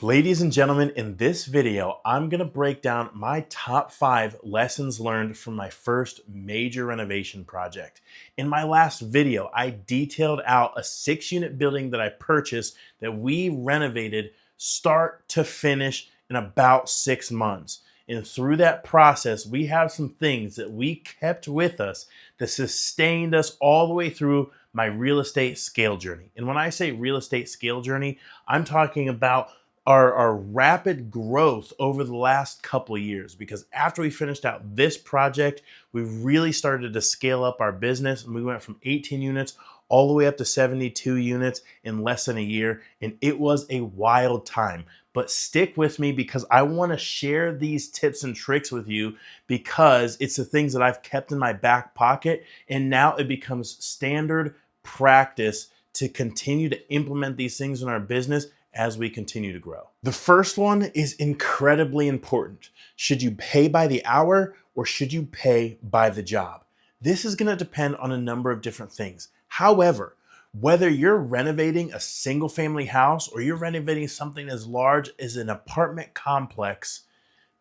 Ladies and gentlemen, in this video, I'm going to break down my top 5 lessons learned from my first major renovation project. In my last video, I detailed out a 6-unit building that I purchased that we renovated start to finish in about 6 months. And through that process, we have some things that we kept with us that sustained us all the way through my real estate scale journey. And when I say real estate scale journey, I'm talking about our rapid growth over the last couple of years, because after we finished out this project, we really started to scale up our business, and we went from 18 units all the way up to 72 units in less than a year. And it was a wild time. But stick with me, because I want to share these tips and tricks with you, because it's the things that I've kept in my back pocket, and now it becomes standard practice to continue to implement these things in our business as we continue to grow. The first one is incredibly important. Should you pay by the hour or should you pay by the job? This is going to depend on a number of different things. However, whether you're renovating a single family house or you're renovating something as large as an apartment complex,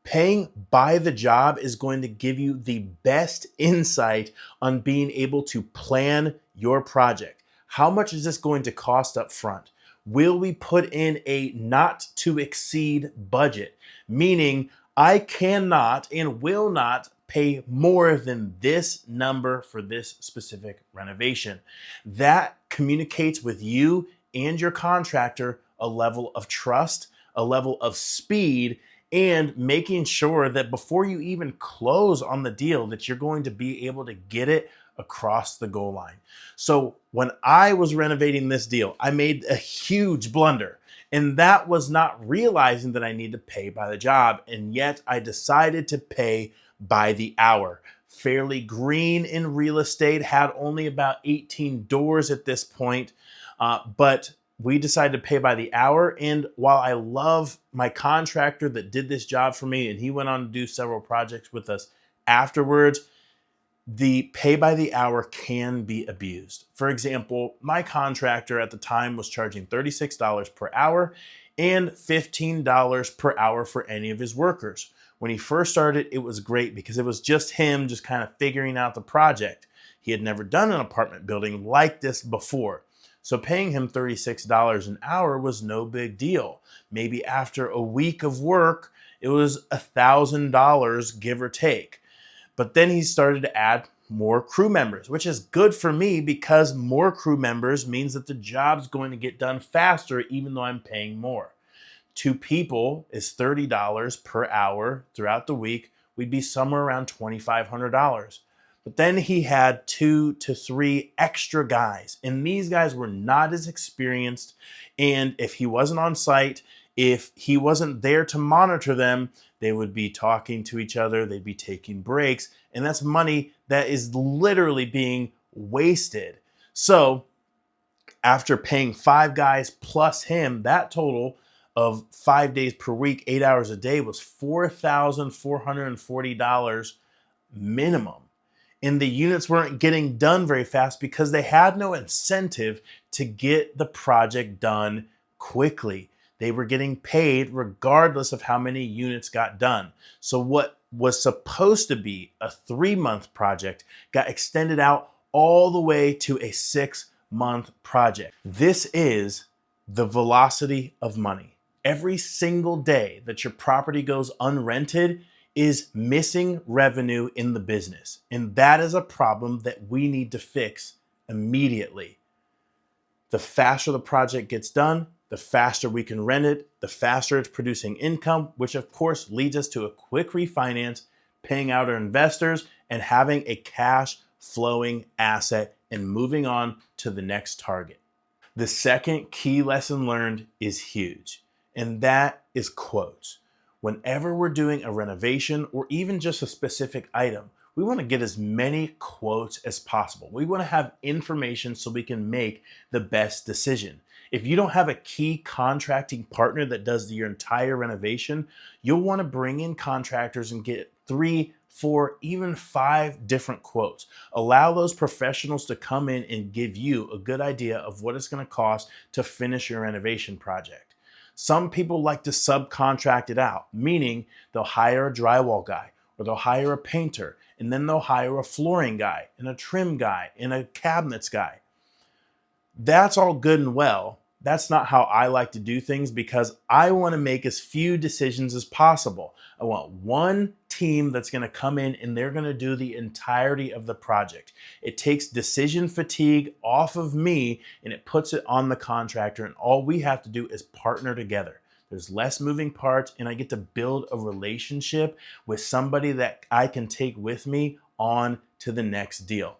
paying by the job is going to give you the best insight on being able to plan your project. How much is this going to cost up front? Will we put in a not to exceed budget? Meaning I cannot and will not pay more than this number for this specific renovation. That communicates with you and your contractor a level of trust, a level of speed, and making sure that before you even close on the deal, that you're going to be able to get it across the goal line. So when I was renovating this deal, I made a huge blunder, and that was not realizing that I need to pay by the job. And yet I decided to pay by the hour. Fairly green in real estate, had only about 18 doors at this point, but we decided to pay by the hour. And while I love my contractor that did this job for me, and he went on to do several projects with us afterwards, the pay by the hour can be abused. For example, my contractor at the time was charging $36 per hour and $15 per hour for any of his workers. When he first started, it was great because it was just him just kind of figuring out the project. He had never done an apartment building like this before. So paying him $36 an hour was no big deal. Maybe after a week of work, it was $1,000, give or take. But then he started to add more crew members, which is good for me because more crew members means that the job's going to get done faster, even though I'm paying more. 2 people is $30 per hour throughout the week. We'd be somewhere around $2,500. But then he had 2 to 3 extra guys, and these guys were not as experienced. And if he wasn't on site, if he wasn't there to monitor them, they would be talking to each other, they'd be taking breaks, and that's money that is literally being wasted. So after paying 5 guys plus him, that total of 5 days per week, 8 hours a day, was $4,440 minimum. And the units weren't getting done very fast because they had no incentive to get the project done quickly. They were getting paid regardless of how many units got done. So what was supposed to be a 3-month project got extended out all the way to a 6-month project. This is the velocity of money. Every single day that your property goes unrented is missing revenue in the business. And that is a problem that we need to fix immediately. The faster the project gets done, the faster we can rent it, the faster it's producing income, which of course leads us to a quick refinance, paying out our investors, and having a cash flowing asset and moving on to the next target. The second key lesson learned is huge, and that is quotes. Whenever we're doing a renovation or even just a specific item, we want to get as many quotes as possible. We want to have information so we can make the best decision. If you don't have a key contracting partner that does your entire renovation, you'll want to bring in contractors and get 3, 4, even 5 different quotes. Allow those professionals to come in and give you a good idea of what it's going to cost to finish your renovation project. Some people like to subcontract it out, meaning they'll hire a drywall guy or they'll hire a painter and then they'll hire a flooring guy and a trim guy and a cabinets guy. That's all good and well. That's not how I like to do things because I want to make as few decisions as possible. I want one team that's going to come in and they're going to do the entirety of the project. It takes decision fatigue off of me and it puts it on the contractor, and all we have to do is partner together. There's less moving parts and I get to build a relationship with somebody that I can take with me on to the next deal.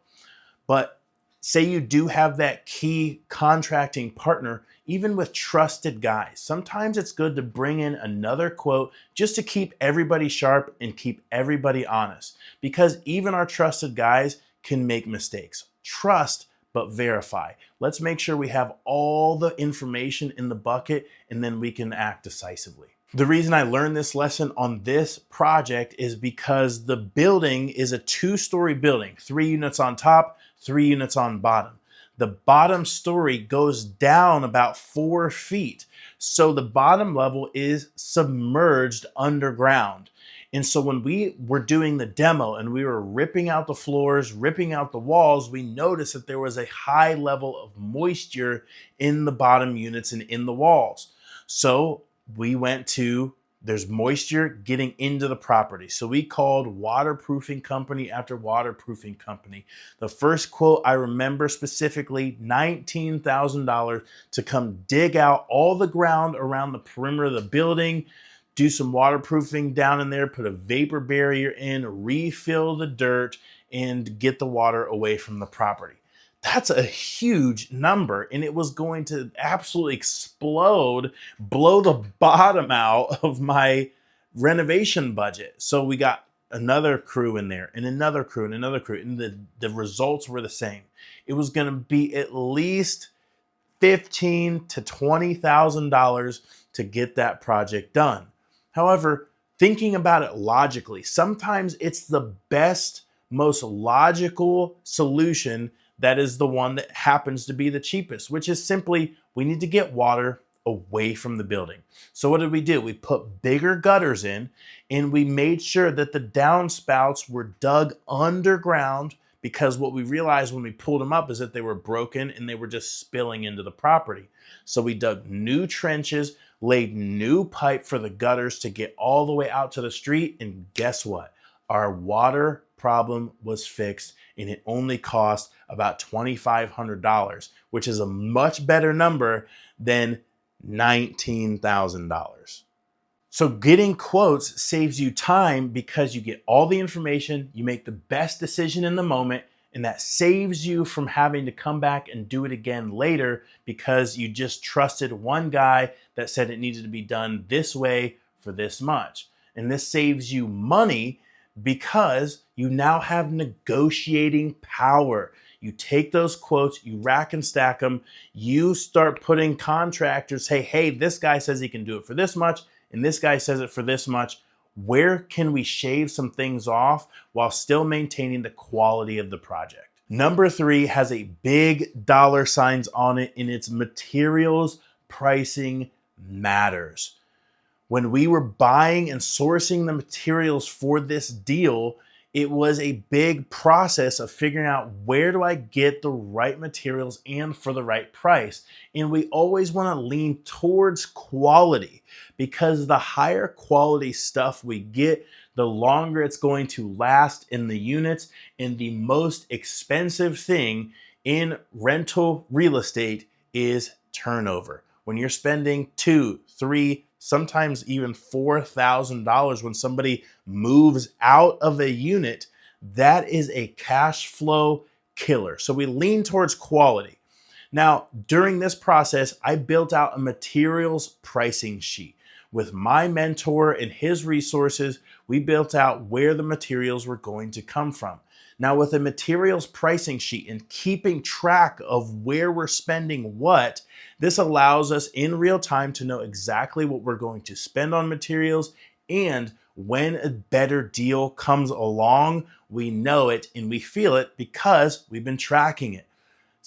But say you do have that key contracting partner, even with trusted guys, sometimes it's good to bring in another quote just to keep everybody sharp and keep everybody honest, because even our trusted guys can make mistakes. Trust, but verify. Let's make sure we have all the information in the bucket and then we can act decisively. The reason I learned this lesson on this project is because the building is a 2-story building, 3 units on top, 3 units on bottom. The bottom story goes down about 4 feet. So the bottom level is submerged underground. And so when we were doing the demo and we were ripping out the floors, ripping out the walls, we noticed that there was a high level of moisture in the bottom units and in the walls. So we went to, there's moisture getting into the property. So we called waterproofing company after waterproofing company. The first quote I remember specifically, $19,000 to come dig out all the ground around the perimeter of the building, do some waterproofing down in there, put a vapor barrier in, refill the dirt, and get the water away from the property. That's a huge number, and it was going to absolutely explode, blow the bottom out of my renovation budget. So we got another crew in there and another crew and another crew, and the results were the same. It was going to be at least $15,000 to $20,000 to get that project done. However, thinking about it logically, sometimes it's the best, most logical solution that is the one that happens to be the cheapest, which is simply we need to get water away from the building. So what did we do? We put bigger gutters in and we made sure that the downspouts were dug underground, because what we realized when we pulled them up is that they were broken and they were just spilling into the property. So we dug new trenches, laid new pipe for the gutters to get all the way out to the street, and guess what? Our water problem was fixed, and it only cost about $2,500, which is a much better number than $19,000. So getting quotes saves you time because you get all the information, you make the best decision in the moment, and that saves you from having to come back and do it again later because you just trusted one guy that said it needed to be done this way for this much. And this saves you money because you now have negotiating power. You take those quotes, you rack and stack them, you start putting contractors, hey, this guy says he can do it for this much, and this guy says it for this much. Where can we shave some things off while still maintaining the quality of the project? Number 3 has a big dollar signs on it, and it's materials pricing matters. When we were buying and sourcing the materials for this deal, it was a big process of figuring out where do I get the right materials and for the right price. And we always want to lean towards quality, because the higher quality stuff we get, the longer it's going to last in the units. And the most expensive thing in rental real estate is turnover. When you're spending $2,000, $3,000, sometimes even $4,000 when somebody moves out of a unit, that is a cash flow killer. So we lean towards quality. Now, during this process, I built out a materials pricing sheet. With my mentor and his resources, we built out where the materials were going to come from. Now, with a materials pricing sheet and keeping track of where we're spending what, this allows us in real time to know exactly what we're going to spend on materials, and when a better deal comes along, we know it and we feel it because we've been tracking it.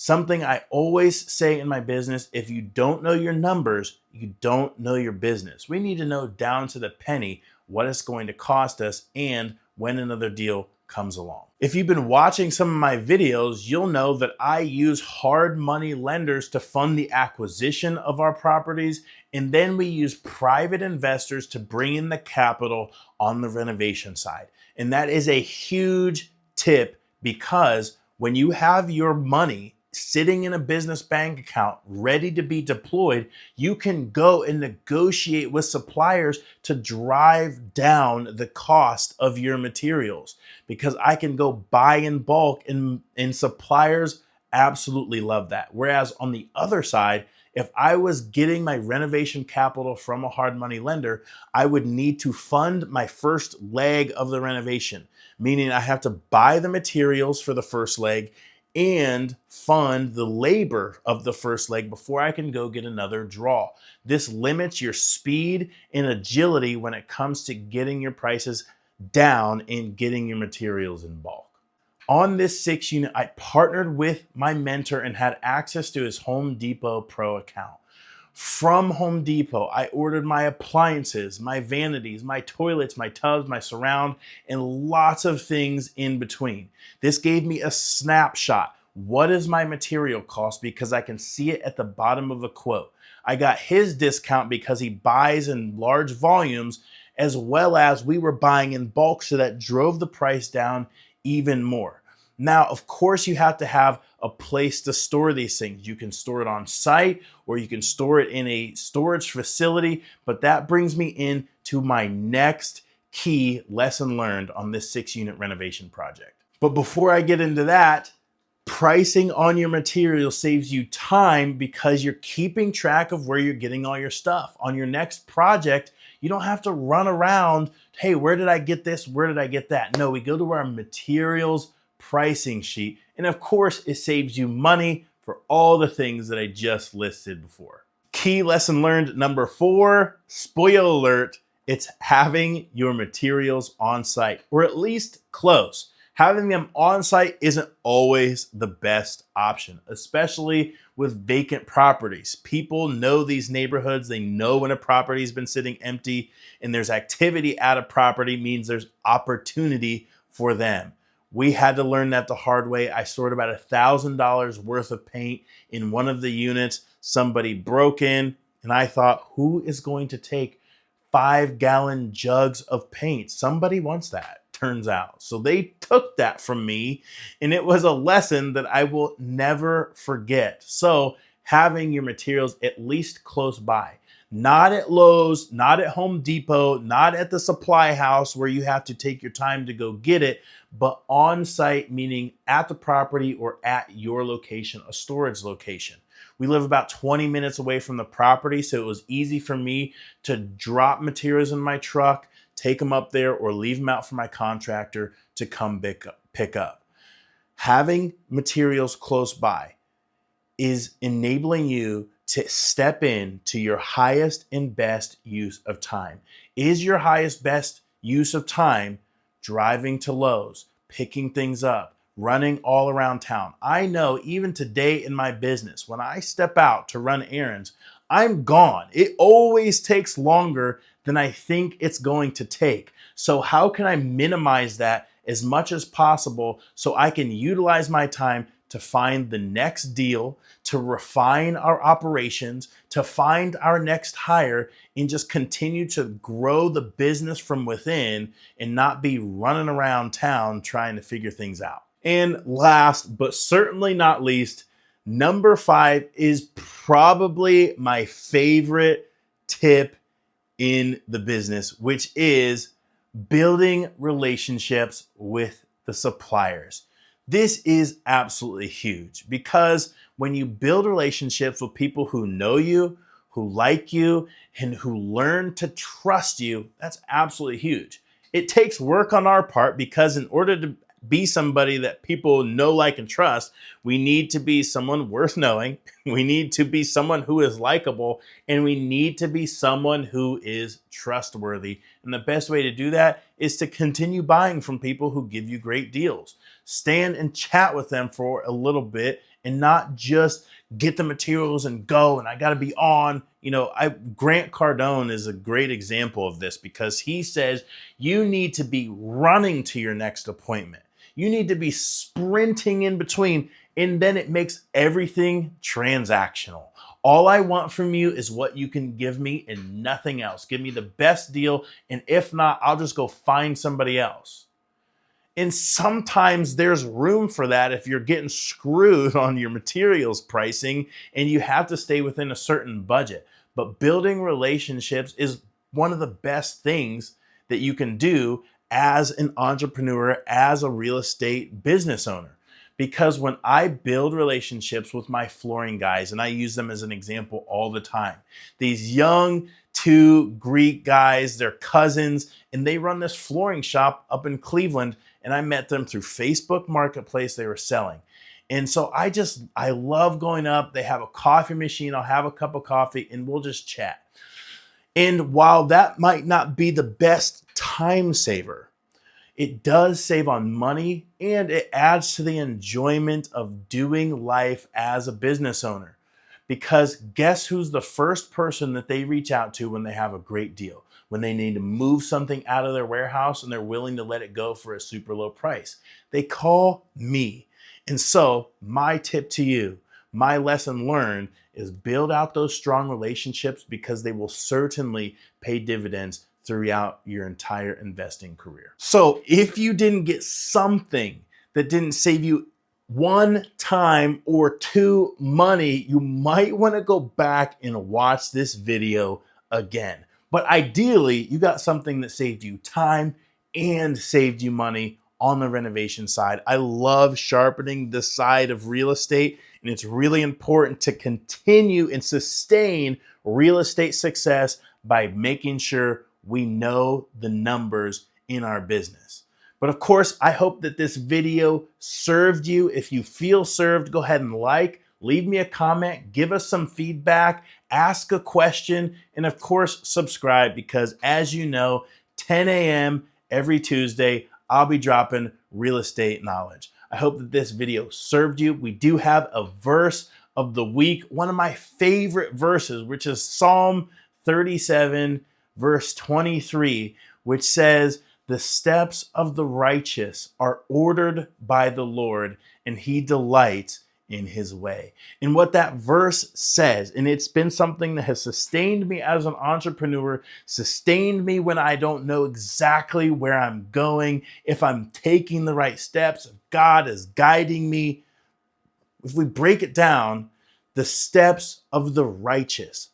Something I always say in my business, if you don't know your numbers, you don't know your business. We need to know down to the penny what it's going to cost us and when another deal comes along. If you've been watching some of my videos, you'll know that I use hard money lenders to fund the acquisition of our properties, and then we use private investors to bring in the capital on the renovation side. And that is a huge tip, because when you have your money sitting in a business bank account ready to be deployed, you can go and negotiate with suppliers to drive down the cost of your materials, because I can go buy in bulk, and suppliers absolutely love that. Whereas on the other side, if I was getting my renovation capital from a hard money lender, I would need to fund my first leg of the renovation, meaning I have to buy the materials for the first leg and fund the labor of the first leg before I can go get another draw. This limits your speed and agility when it comes to getting your prices down and getting your materials in bulk. On this 6 unit, I partnered with my mentor and had access to his Home Depot Pro account. From Home Depot, I ordered my appliances, my vanities, my toilets, my tubs, my surround, and lots of things in between. This gave me a snapshot. What is my material cost? Because I can see it at the bottom of the quote. I got his discount because he buys in large volumes, as well as we were buying in bulk, so that drove the price down even more. Now, of course, you have to have a place to store these things. You can store it on site, or you can store it in a storage facility. But that brings me into my next key lesson learned on this 6-unit renovation project. But before I get into that, pricing on your material saves you time, because you're keeping track of where you're getting all your stuff. On your next project, you don't have to run around, hey, where did I get this? Where did I get that? No, we go to our materials pricing sheet. And of course, it saves you money for all the things that I just listed before. Key lesson learned number 4, spoiler alert, it's having your materials on site, or at least close. Having them on site isn't always the best option, especially with vacant properties. People know these neighborhoods. They know when a property's been sitting empty, and there's activity at a property means there's opportunity for them. We had to learn that the hard way. I stored about $1,000 worth of paint in one of the units. Somebody broke in, and I thought, who is going to take 5-gallon jugs of paint? Somebody wants that, turns out. So they took that from me, and it was a lesson that I will never forget. So having your materials at least close by. Not at Lowe's, not at Home Depot, not at the supply house where you have to take your time to go get it, but on site, meaning at the property or at your location, a storage location. We live about 20 minutes away from the property, so it was easy for me to drop materials in my truck, take them up there, or leave them out for my contractor to come pick up. Having materials close by is enabling you to step in to your highest and best use of time. Is your highest best use of time driving to Lowe's, picking things up, running all around town? I know even today in my business, when I step out to run errands, I'm gone. It always takes longer than I think it's going to take. So how can I minimize that as much as possible so I can utilize my time to find the next deal, to refine our operations, to find our next hire, and just continue to grow the business from within and not be running around town trying to figure things out. And last, but certainly not least, number 5 is probably my favorite tip in the business, which is building relationships with the suppliers. This is absolutely huge, because when you build relationships with people who know you, who like you, and who learn to trust you, that's absolutely huge. It takes work on our part, because in order to be somebody that people know, like, and trust, we need to be someone worth knowing. We need to be someone who is likable, and we need to be someone who is trustworthy. And the best way to do that is to continue buying from people who give you great deals. Stand and chat with them for a little bit and not just get the materials and go, and I got to be on. Grant Cardone is a great example of this because he says you need to be running to your next appointment. You need to be sprinting in between, and then it makes everything transactional. All I want from you is what you can give me and nothing else. Give me the best deal, and if not, I'll just go find somebody else. And sometimes there's room for that if you're getting screwed on your materials pricing and you have to stay within a certain budget. But building relationships is one of the best things that you can do as an entrepreneur, as a real estate business owner. Because when I build relationships with my flooring guys, and I use them as an example all the time, these young two Greek guys, they're cousins, and they run this flooring shop up in Cleveland. And I met them through Facebook Marketplace. They were selling. And so I love going up. They have a coffee machine. I'll have a cup of coffee and we'll just chat. And while that might not be the best time saver, it does save on money and it adds to the enjoyment of doing life as a business owner. Because guess who's the first person that they reach out to when they have a great deal? When they need to move something out of their warehouse and they're willing to let it go for a super low price. They call me. And so my tip to you, my lesson learned is build out those strong relationships because they will certainly pay dividends throughout your entire investing career. So if you didn't get something that didn't save you one time or two money, you might want to go back and watch this video again. But ideally, you got something that saved you time and saved you money on the renovation side. I love sharpening the side of real estate, and it's really important to continue and sustain real estate success by making sure we know the numbers in our business. But of course, I hope that this video served you. If you feel served, go ahead and leave me a comment, give us some feedback, ask a question, and of course, subscribe because as you know, 10 a.m. every Tuesday, I'll be dropping real estate knowledge. I hope that this video served you. We do have a verse of the week, one of my favorite verses, which is Psalm 37, verse 23, which says, "The steps of the righteous are ordered by the Lord, and he delights in his way." And what that verse says, and it's been something that has sustained me as an entrepreneur, sustained me when I don't know exactly where I'm going, if I'm taking the right steps, if God is guiding me. If we break it down, the steps of the righteous.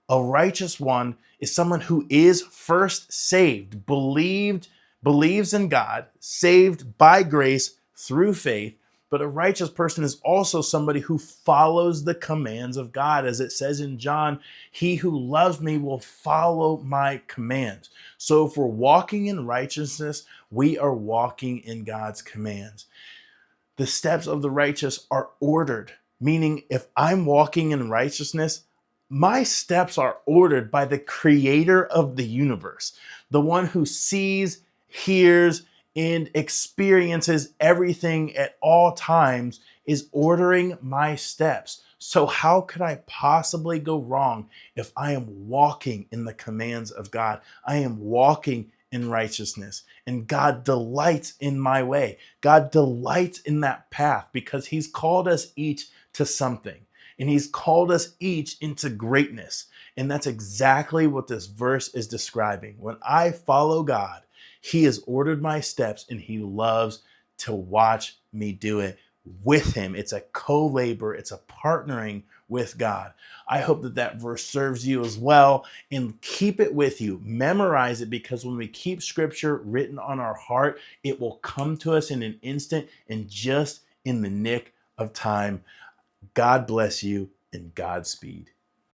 A righteous one is someone who is first saved, believes in God, saved by grace through faith. But a righteous person is also somebody who follows the commands of God. As it says in John, he who loves me will follow my commands. So if we're walking in righteousness, we are walking in God's commands. The steps of the righteous are ordered, meaning if I'm walking in righteousness, my steps are ordered by the creator of the universe, the one who sees, hears, and experiences everything at all times is ordering my steps. So how could I possibly go wrong if I am walking in the commands of God? I am walking in righteousness, and God delights in my way. God delights in that path because he's called us each to something, and he's called us each into greatness. And that's exactly what this verse is describing. When I follow God, he has ordered my steps and he loves to watch me do it with him. It's a co-labor. It's a partnering with God. I hope that that verse serves you as well, and keep it with you. Memorize it, because when we keep scripture written on our heart, it will come to us in an instant and just in the nick of time. God bless you and Godspeed.